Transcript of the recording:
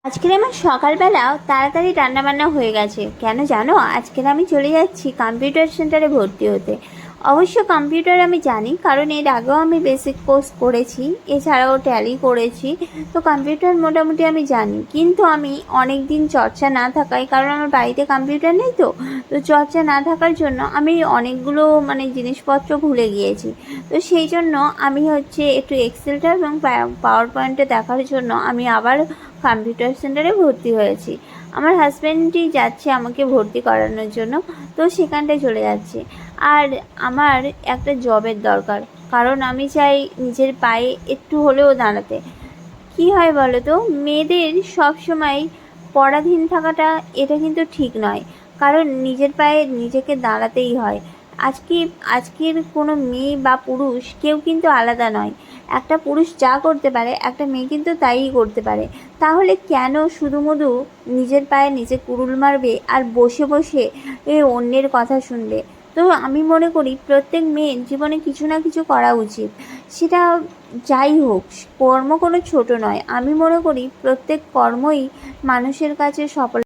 আজকের আমার সকালবেলা তাড়াতাড়ি রান্নাবান্না হয়ে গেছে। কেন জানো? আজকের আমি চলে যাচ্ছি কম্পিউটার সেন্টারে ভর্তি হতে। অবশ্য কম্পিউটার আমি জানি, কারণ এর আগেও আমি বেসিক কোর্স করেছি, এছাড়াও ট্যালি করেছি। তো কম্পিউটার মোটামুটি আমি জানি, কিন্তু আমি অনেক দিন চর্চা না থাকায়, কারণ আমার বাড়িতে কম্পিউটার নেই, তো তো চর্চা না থাকার জন্য আমি অনেকগুলো জিনিসপত্র ভুলে গিয়েছি। তো সেই জন্য আমি একটু এক্সেলটা এবং পাওয়ার পয়েন্টে দেখার জন্য আমি আবার কম্পিউটার সেন্টারে ভর্তি হয়েছি। আমার হাজব্যান্ডই যাচ্ছে আমাকে ভর্তি করানোর জন্য, তো সেখানটায় চলে যাচ্ছে। আর আমার একটা জবের দরকার, কারণ আমি চাই নিজের পায়ে একটু হলেও দাঁড়াতে। কি হয় বলো তো, মেয়েদের সব সময় পরাধীন থাকাটা এটা কিন্তু ঠিক নয়, কারণ নিজের পায়ে নিজেকে দাঁড়াতেই হয়। আজকের কোনো মেয়ে বা পুরুষ কেউ কিন্তু আলাদা নয়। একটা পুরুষ যা করতে পারে একটা মেয়ে কিন্তু তাইই করতে পারে। তাহলে কেন শুধুমুধু নিজের পায়ে নিজে কুড়ুল মারবে আর বসে বসে অন্যের কথা শুনবে? তো আমি মনে করি প্রত্যেক মেয়ের জীবনে কিছু না কিছু করা উচিত। সেটা যাই হোক, কর্ম কোনো ছোট নয়। আমি মনে করি প্রত্যেক কর্মই মানুষের কাছে সফল।